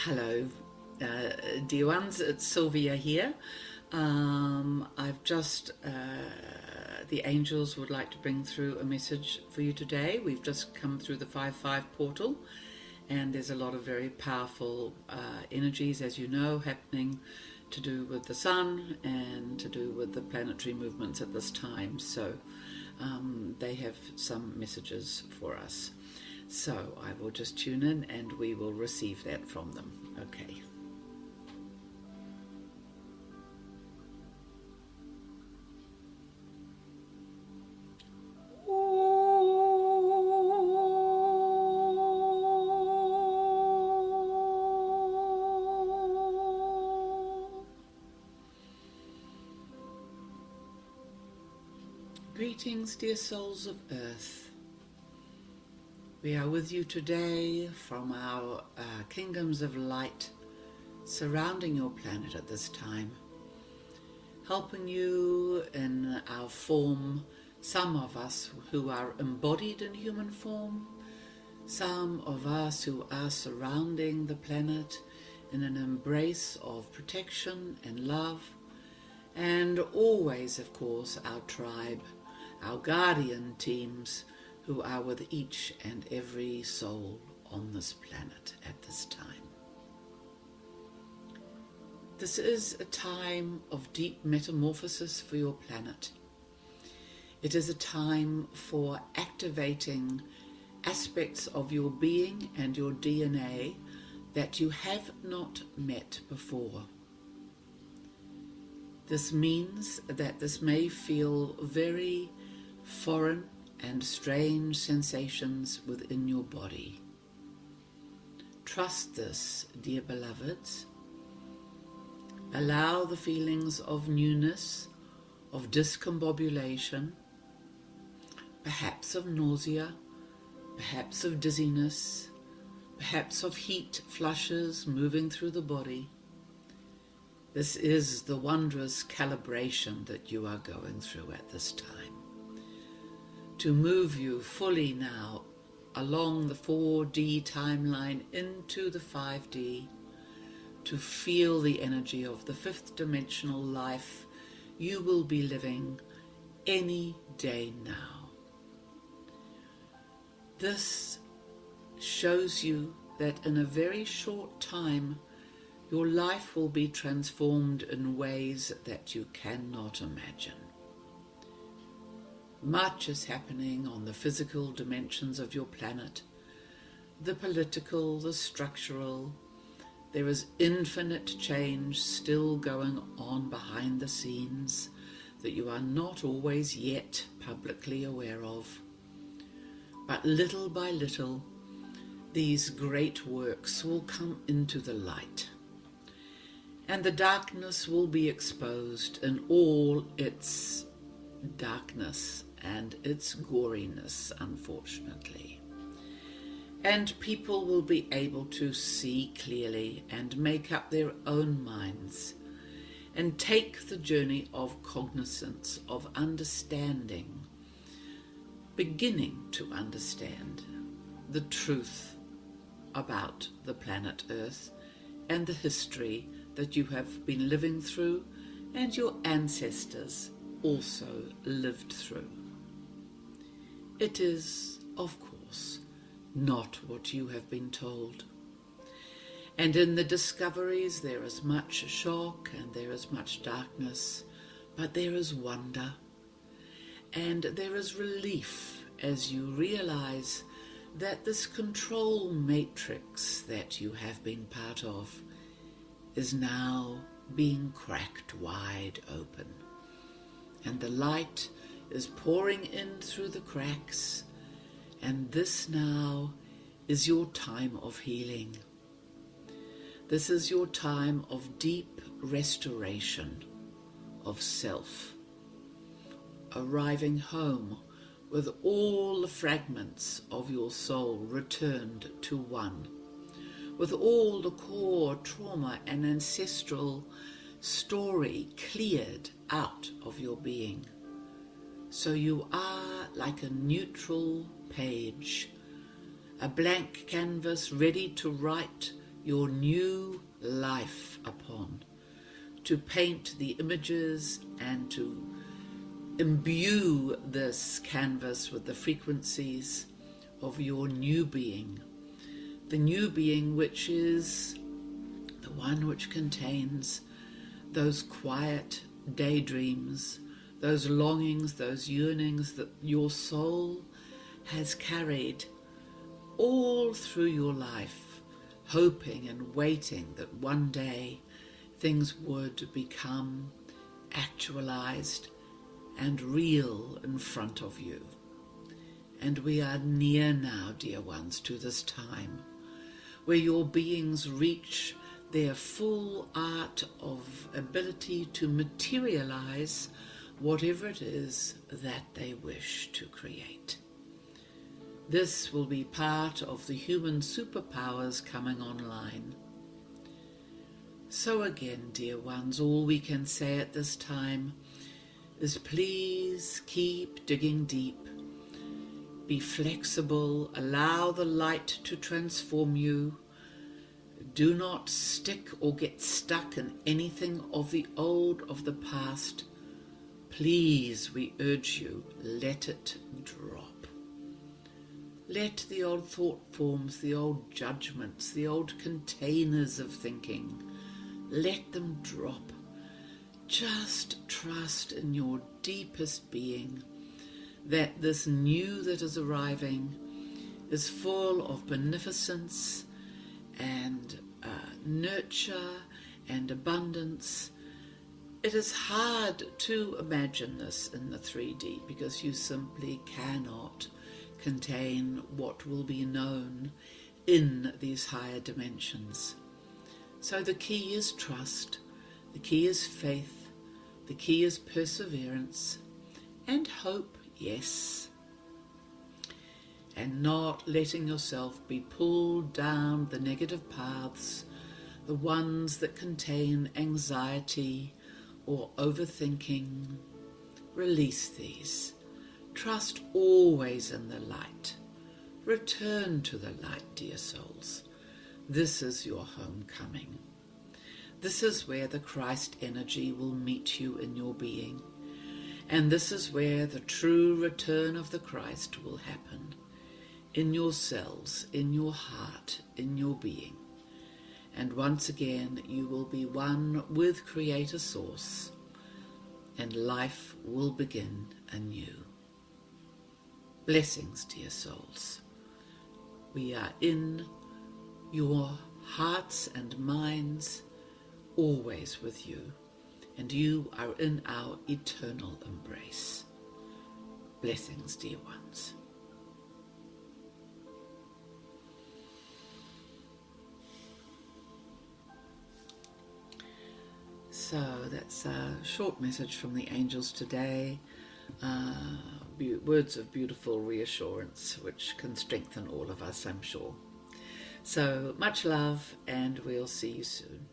Hello, dear ones, it's Sylvia here. I've just, the angels would like to bring through a message for you today. We've just come through the 5-5 portal, and there's a lot of very powerful energies, as you know, happening to do with the sun and to do with the planetary movements at this time. So they have some messages for us. So I will just tune in and we will receive that from them. Okay. Greetings, dear souls of Earth. We are with you today from our kingdoms of light surrounding your planet at this time, helping you in our form, some of us who are embodied in human form, some of us who are surrounding the planet in an embrace of protection and love, and always, of course, our tribe, our guardian teams, who are with each and every soul on this planet at this time. This is a time of deep metamorphosis for your planet. It is a time for activating aspects of your being and your DNA that you have not met before. This means that this may feel very foreign and strange sensations within your body. Trust this, dear beloveds. Allow the feelings of newness, of discombobulation, perhaps of nausea, perhaps of dizziness, perhaps of heat flushes moving through the body. This is the wondrous calibration that you are going through at this time, to move you fully now along the 4D timeline into the 5D, to feel the energy of the fifth dimensional life you will be living any day now. This shows you that in a very short time your life will be transformed in ways that you cannot imagine. Much is happening on the physical dimensions of your planet, the political, the structural. There is infinite change still going on behind the scenes that you are not always yet publicly aware of. But little by little, these great works will come into the light, and the darkness will be exposed in all its darkness and its goriness, unfortunately. And people will be able to see clearly and make up their own minds and take the journey of cognizance, of understanding, beginning to understand the truth about the planet Earth and the history that you have been living through and your ancestors also lived through. It is, of course, not what you have been told. And in the discoveries there is much shock and there is much darkness, but there is wonder and there is relief as you realize that this control matrix that you have been part of is now being cracked wide open, and the light is pouring in through the cracks, and this now is your time of healing. This is your time of deep restoration of self, arriving home with all the fragments of your soul returned to one, with all the core trauma and ancestral story cleared out of your being. So you are like a neutral page, a blank canvas ready to write your new life upon, to paint the images and to imbue this canvas with the frequencies of your new being, the new being which is the one which contains those quiet daydreams, those longings, those yearnings that your soul has carried all through your life, hoping and waiting that one day things would become actualized and real in front of you. And we are near now, dear ones, to this time where your beings reach their full art of ability to materialize whatever it is that they wish to create. This will be part of the human superpowers coming online. So again, dear ones, all we can say at this time is please keep digging deep. Be flexible, allow the light to transform you. Do not stick or get stuck in anything of the old, of the past. Please, we urge you, let it drop. Let the old thought forms, the old judgments, the old containers of thinking, let them drop. Just trust in your deepest being that this new that is arriving is full of beneficence and nurture and abundance. It is hard to imagine this in the 3D because you simply cannot contain what will be known in these higher dimensions. So the key is trust, the key is faith, the key is perseverance and hope, yes. And not letting yourself be pulled down the negative paths, the ones that contain anxiety or overthinking. Release these. Trust always in the light. Return to the light, dear souls. This is your homecoming. This is where the Christ energy will meet you in your being. And this is where the true return of the Christ will happen. In your cells, in your heart, in your being. And once again, you will be one with Creator Source, and life will begin anew. Blessings, dear souls. We are in your hearts and minds, always with you, and you are in our eternal embrace. Blessings, dear ones. So that's a short message from the angels today. Words of beautiful reassurance which can strengthen all of us, I'm sure. So much love, and we'll see you soon.